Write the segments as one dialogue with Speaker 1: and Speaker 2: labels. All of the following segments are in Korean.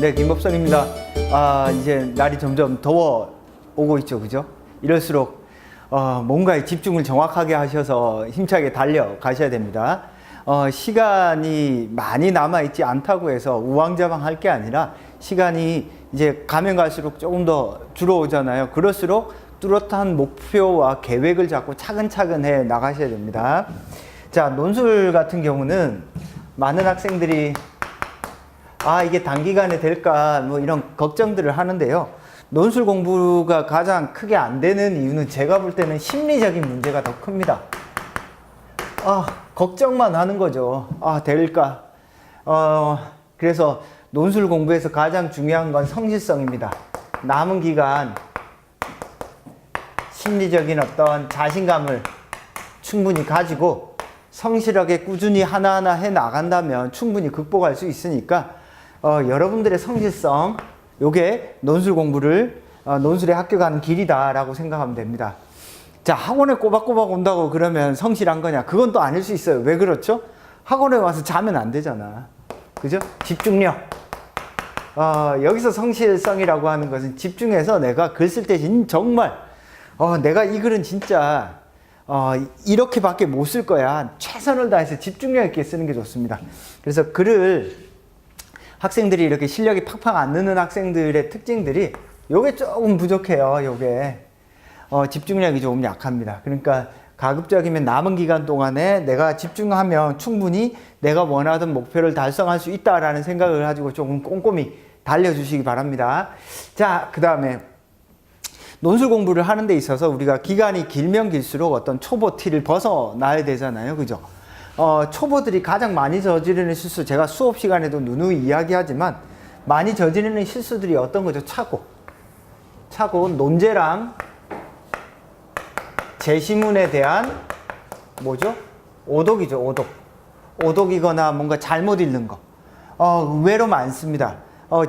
Speaker 1: 네, 김법선입니다. 이제 날이 점점 더워 오고 있죠, 그죠? 이럴수록 뭔가에 집중을 정확하게 하셔서 힘차게 달려가셔야 됩니다. 시간이 많이 남아있지 않다고 해서 우왕좌왕할 게 아니라 시간이 이제 가면 갈수록 조금 더 줄어오잖아요. 그럴수록 뚜렷한 목표와 계획을 잡고 차근차근 해 나가셔야 됩니다. 자, 논술 같은 경우는 많은 학생들이 이게 단기간에 될까 뭐 이런 걱정들을 하는데요. 논술 공부가 가장 크게 안 되는 이유는 제가 볼 때는 심리적인 문제가 더 큽니다. 걱정만 하는 거죠. 될까? 그래서 논술 공부에서 가장 중요한 건 성실성입니다. 남은 기간 심리적인 어떤 자신감을 충분히 가지고 성실하게 꾸준히 하나하나 해 나간다면 충분히 극복할 수 있으니까 여러분들의 성실성, 요게 논술 공부를 논술에 합격하는 길이다라고 생각하면 됩니다. 자, 학원에 꼬박꼬박 온다고 그러면 성실한 거냐? 그건 또 아닐 수 있어요. 왜 그렇죠? 학원에 와서 자면 안 되잖아. 그죠? 집중력. 여기서 성실성이라고 하는 것은 집중해서 내가 글 쓸 때 정말 내가 이 글은 진짜 이렇게밖에 못 쓸 거야. 최선을 다해서 집중력 있게 쓰는 게 좋습니다. 그래서 글을 학생들이 이렇게 실력이 팍팍 안 느는 학생들의 특징들이 요게 조금 부족해요. 요게 집중력이 조금 약합니다. 그러니까 가급적이면 남은 기간 동안에 내가 집중하면 충분히 내가 원하던 목표를 달성할 수 있다라는 생각을 가지고 조금 꼼꼼히 달려주시기 바랍니다. 자, 그 다음에 논술 공부를 하는 데 있어서 우리가 기간이 길면 길수록 어떤 초보 티를 벗어나야 되잖아요. 그죠? 초보들이 가장 많이 저지르는 실수, 제가 수업 시간에도 누누이 이야기하지만 많이 저지르는 실수들이 어떤 거죠? 차고 논제랑 제시문에 대한 뭐죠? 오독이죠. 오독이거나 뭔가 잘못 읽는 거 의외로 많습니다.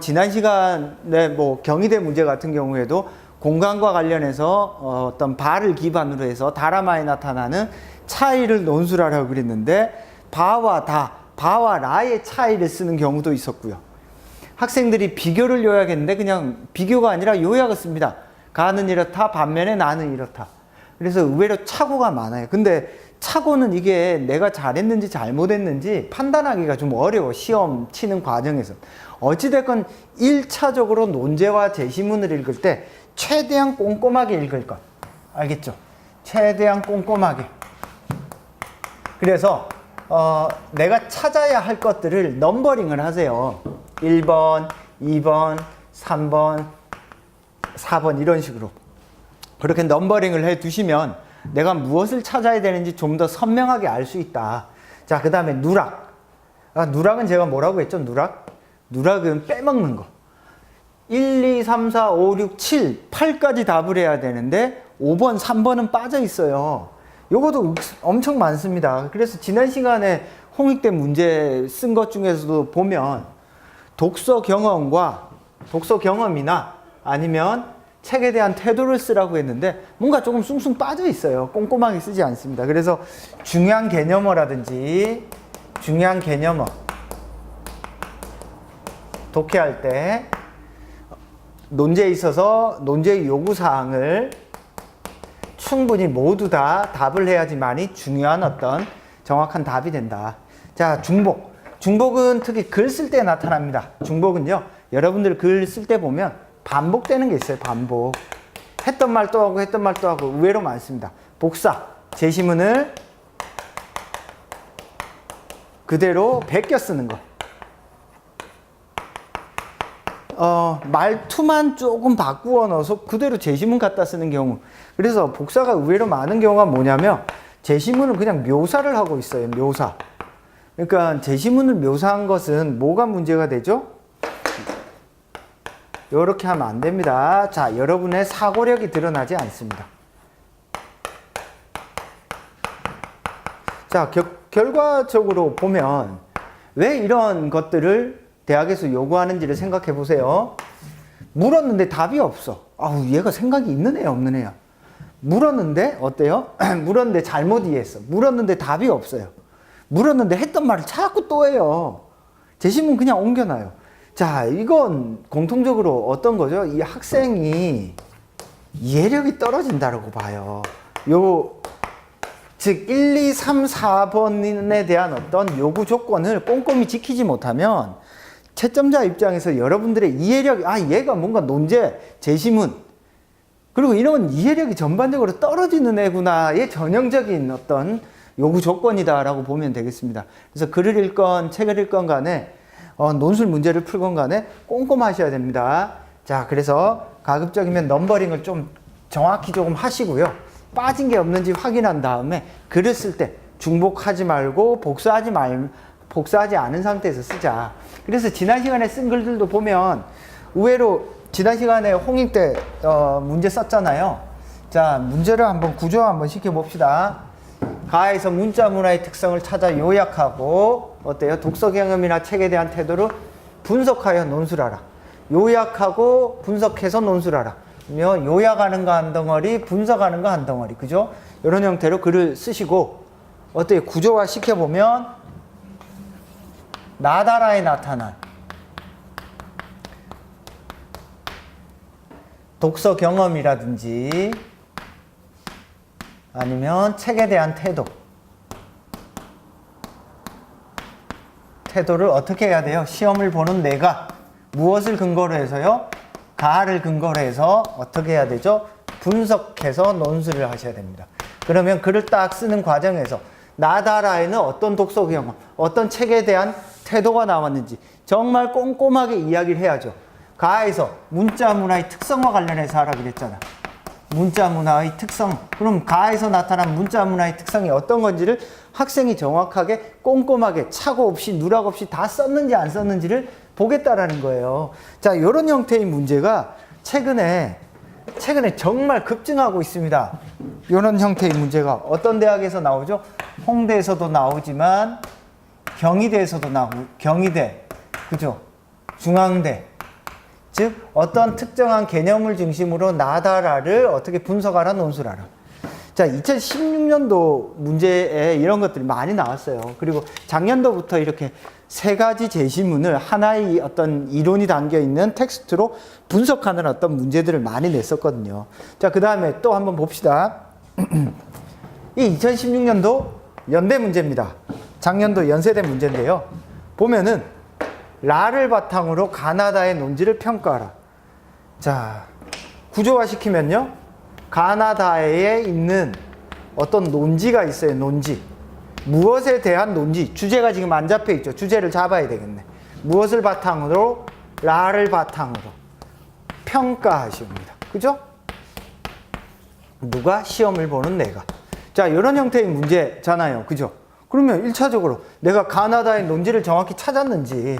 Speaker 1: 지난 시간에 뭐 경희대 문제 같은 경우에도 공간과 관련해서 어떤 바를 기반으로 해서 다라마에 나타나는 차이를 논술하라고 그랬는데 바와 라의 차이를 쓰는 경우도 있었고요. 학생들이 비교를 요약했는데 그냥 비교가 아니라 요약을 씁니다. 가는 이렇다, 반면에 나는 이렇다. 그래서 의외로 착오가 많아요. 근데 착오는 이게 내가 잘했는지 잘못했는지 판단하기가 좀 어려워. 시험 치는 과정에서. 어찌됐건 1차적으로 논제와 제시문을 읽을 때 최대한 꼼꼼하게 읽을 것. 알겠죠? 최대한 꼼꼼하게. 그래서 내가 찾아야 할 것들을 넘버링을 하세요. 1번, 2번, 3번, 4번 이런 식으로. 그렇게 넘버링을 해 두시면 내가 무엇을 찾아야 되는지 좀 더 선명하게 알 수 있다. 자, 그 다음에 누락. 누락은 제가 뭐라고 했죠? 누락은 빼먹는 거. 1, 2, 3, 4, 5, 6, 7, 8까지 답을 해야 되는데 5번, 3번은 빠져 있어요. 요것도 엄청 많습니다. 그래서 지난 시간에 홍익대 문제 쓴 것 중에서도 보면 독서 경험이나 아니면 책에 대한 태도를 쓰라고 했는데 뭔가 조금 숭숭 빠져 있어요. 꼼꼼하게 쓰지 않습니다. 그래서 중요한 개념어라든지 중요한 개념어 독해할 때 논제에 있어서 논제의 요구사항을 충분히 모두 다 답을 해야지만이 중요한 어떤 정확한 답이 된다. 자, 중복은 특히 글 쓸 때 나타납니다. 중복은요, 여러분들 글 쓸 때 보면 반복되는 게 있어요. 반복. 했던 말 또 하고 했던 말 또 하고 의외로 많습니다. 복사, 제시문을 그대로 베껴 쓰는 거. 말투만 조금 바꾸어 넣어서 그대로 제시문 갖다 쓰는 경우. 그래서 복사가 의외로 많은 경우가 뭐냐면 제시문은 그냥 묘사를 하고 있어요. 묘사. 그러니까 제시문을 묘사한 것은 뭐가 문제가 되죠? 이렇게 하면 안 됩니다. 자, 여러분의 사고력이 드러나지 않습니다. 자, 결과적으로 보면 왜 이런 것들을 대학에서 요구하는지를 생각해 보세요. 물었는데 답이 없어. 얘가 생각이 있는 애야, 없는 애야. 물었는데 어때요? 물었는데 잘못 이해했어. 물었는데 답이 없어요. 물었는데 했던 말을 자꾸 또 해요. 제시문 그냥 옮겨놔요. 자, 이건 공통적으로 어떤 거죠? 이 학생이 이해력이 떨어진다고 봐요. 즉 1, 2, 3, 4번에 대한 어떤 요구 조건을 꼼꼼히 지키지 못하면 채점자 입장에서 여러분들의 이해력, 얘가 뭔가 논제, 제시문, 그리고 이런 이해력이 전반적으로 떨어지는 애구나의 전형적인 어떤 요구 조건이다라고 보면 되겠습니다. 그래서 글을 읽건 책을 읽건 간에 논술 문제를 풀건 간에 꼼꼼하셔야 됩니다. 자, 그래서 가급적이면 넘버링을 좀 정확히 조금 하시고요. 빠진 게 없는지 확인한 다음에 글을 쓸 때 중복하지 말고 복사하지 않은 상태에서 쓰자. 그래서 지난 시간에 쓴 글들도 보면 의외로 지난 시간에 홍익 때 문제 썼잖아요. 자, 문제를 한번 구조 한번 시켜봅시다. 가에서 문자 문화의 특성을 찾아 요약하고 어때요? 독서 경험이나 책에 대한 태도를 분석하여 논술하라. 요약하고 분석해서 논술하라. 요약하는 거 한 덩어리, 분석하는 거 한 덩어리, 그죠? 이런 형태로 글을 쓰시고 어때요? 구조화 시켜보면 나다라에 나타난 독서 경험이라든지 아니면 책에 대한 태도를 어떻게 해야 돼요? 시험을 보는 내가 무엇을 근거로 해서요? 가를 근거로 해서 어떻게 해야 되죠? 분석해서 논술을 하셔야 됩니다. 그러면 글을 딱 쓰는 과정에서 나다라에는 어떤 독서 경험, 어떤 책에 대한 태도가 나왔는지 정말 꼼꼼하게 이야기를 해야죠. 가에서 문자 문화의 특성과 관련해서 하라 그랬잖아. 문자 문화의 특성. 그럼 가에서 나타난 문자 문화의 특성이 어떤 건지를 학생이 정확하게 꼼꼼하게 착오 없이 누락 없이 다 썼는지 안 썼는지를 보겠다라는 거예요. 자, 이런 형태의 문제가 최근에 정말 급증하고 있습니다. 이런 형태의 문제가 어떤 대학에서 나오죠? 홍대에서도 나오지만 경희대에서도 나오고, 경희대, 그죠? 중앙대. 즉 어떤 특정한 개념을 중심으로 나다라를 어떻게 분석하라, 논술하라. 자, 2016년도 문제에 이런 것들이 많이 나왔어요. 그리고 작년도부터 이렇게 세 가지 제시문을 하나의 어떤 이론이 담겨 있는 텍스트로 분석하는 어떤 문제들을 많이 냈었거든요. 자, 그 다음에 또 한번 봅시다. 이 2016년도 연대 문제입니다. 작년도 연세대 문제인데요. 보면은 라를 바탕으로 가나다의 논지를 평가하라. 자, 구조화 시키면요. 가나다에 있는 어떤 논지가 있어요. 논지. 무엇에 대한 논지. 주제가 지금 안 잡혀 있죠. 주제를 잡아야 되겠네. 무엇을 바탕으로, 라를 바탕으로 평가하십니다. 그죠? 누가? 시험을 보는 내가. 자, 이런 형태의 문제잖아요. 그죠? 그러면 1차적으로 내가 가나다의 논지를 정확히 찾았는지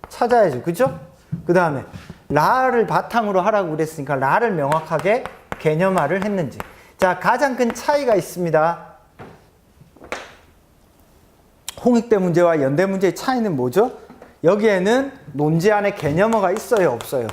Speaker 1: 찾아야죠. 그죠? 그 다음에 라를 바탕으로 하라고 그랬으니까 라를 명확하게 개념화를 했는지. 자, 가장 큰 차이가 있습니다. 홍익대 문제와 연대 문제의 차이는 뭐죠? 여기에는 논지 안에 개념어가 있어요, 없어요?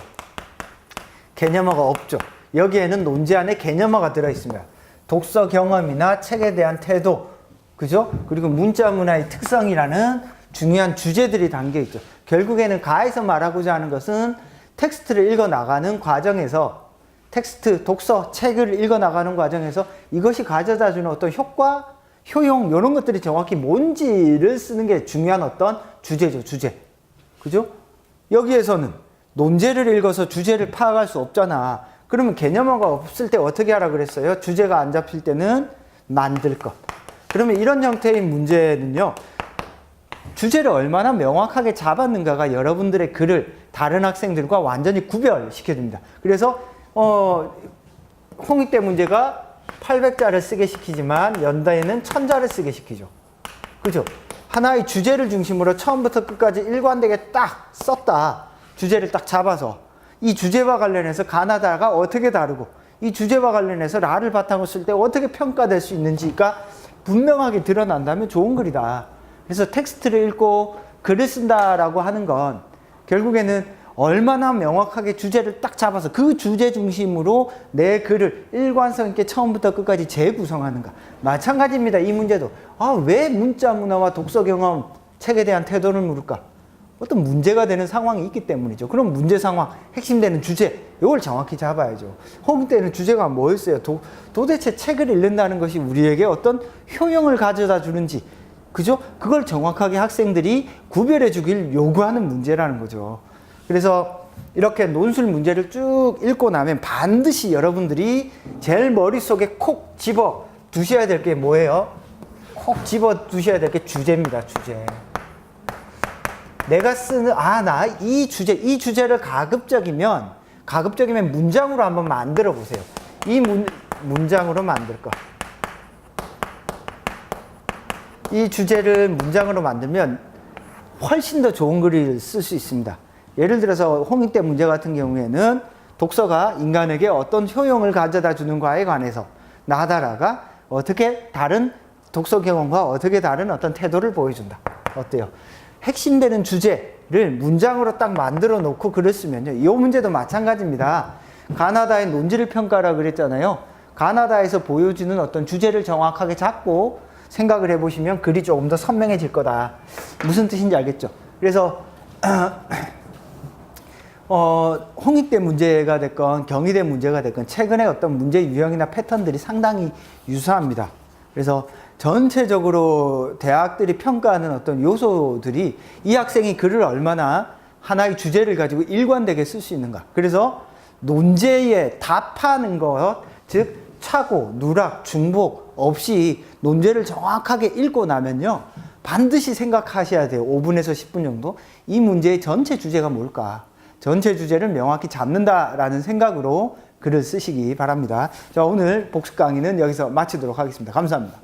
Speaker 1: 개념어가 없죠. 여기에는 논지 안에 개념어가 들어있습니다. 독서 경험이나 책에 대한 태도, 그죠? 그리고 문자 문화의 특성이라는 중요한 주제들이 담겨 있죠. 결국에는 가에서 말하고자 하는 것은 텍스트를 읽어 나가는 과정에서, 텍스트, 독서, 책을 읽어 나가는 과정에서 이것이 가져다 주는 어떤 효과, 효용, 이런 것들이 정확히 뭔지를 쓰는 게 중요한 어떤 주제죠, 주제. 그죠? 여기에서는 논제를 읽어서 주제를 파악할 수 없잖아. 그러면 개념어가 없을 때 어떻게 하라 그랬어요? 주제가 안 잡힐 때는 만들 것. 그러면 이런 형태의 문제는요, 주제를 얼마나 명확하게 잡았는가가 여러분들의 글을 다른 학생들과 완전히 구별시켜줍니다. 그래서 홍익대 문제가 800자를 쓰게 시키지만 연대에는 1000자를 쓰게 시키죠. 그죠? 하나의 주제를 중심으로 처음부터 끝까지 일관되게 딱 썼다. 주제를 딱 잡아서 이 주제와 관련해서 가나다가 어떻게 다르고 이 주제와 관련해서 라를 바탕으로 쓸 때 어떻게 평가될 수 있는지가 분명하게 드러난다면 좋은 글이다. 그래서 텍스트를 읽고 글을 쓴다라고 하는 건 결국에는 얼마나 명확하게 주제를 딱 잡아서 그 주제 중심으로 내 글을 일관성 있게 처음부터 끝까지 재구성하는가. 마찬가지입니다. 이 문제도. 왜 문자 문화와 독서 경험, 책에 대한 태도를 물을까? 어떤 문제가 되는 상황이 있기 때문이죠. 그럼 문제 상황, 핵심되는 주제, 이걸 정확히 잡아야죠. 홍익 때는 주제가 뭐였어요? 도대체 책을 읽는다는 것이 우리에게 어떤 효용을 가져다 주는지, 그죠? 그걸 정확하게 학생들이 구별해 주길 요구하는 문제라는 거죠. 그래서 이렇게 논술 문제를 쭉 읽고 나면 반드시 여러분들이 제일 머릿속에 콕 집어 두셔야 될 게 뭐예요? 콕 집어 두셔야 될 게 주제입니다. 주제. 내가 쓰는 나 이 주제를 가급적이면 문장으로 한번 만들어 보세요. 이 문장으로 만들 거. 이 주제를 문장으로 만들면 훨씬 더 좋은 글을 쓸 수 있습니다. 예를 들어서 홍익 때 문제 같은 경우에는 독서가 인간에게 어떤 효용을 가져다 주는가에 관해서 나다라가 어떻게 다른 독서 경험과 어떻게 다른 어떤 태도를 보여준다. 어때요? 핵심되는 주제를 문장으로 딱 만들어 놓고 글을 쓰면요. 이 문제도 마찬가지입니다. 가나다의 논지를 평가라 그랬잖아요. 가나다에서 보여주는 어떤 주제를 정확하게 잡고 생각을 해보시면 글이 조금 더 선명해질 거다. 무슨 뜻인지 알겠죠? 그래서 홍익대 문제가 됐건 경희대 문제가 됐건 최근에 어떤 문제 유형이나 패턴들이 상당히 유사합니다. 그래서 전체적으로 대학들이 평가하는 어떤 요소들이 이 학생이 글을 얼마나 하나의 주제를 가지고 일관되게 쓸 수 있는가. 그래서 논제에 답하는 것, 즉 착오, 누락, 중복 없이 논제를 정확하게 읽고 나면요. 반드시 생각하셔야 돼요. 5분에서 10분 정도. 이 문제의 전체 주제가 뭘까? 전체 주제를 명확히 잡는다라는 생각으로 글을 쓰시기 바랍니다. 자, 오늘 복습 강의는 여기서 마치도록 하겠습니다. 감사합니다.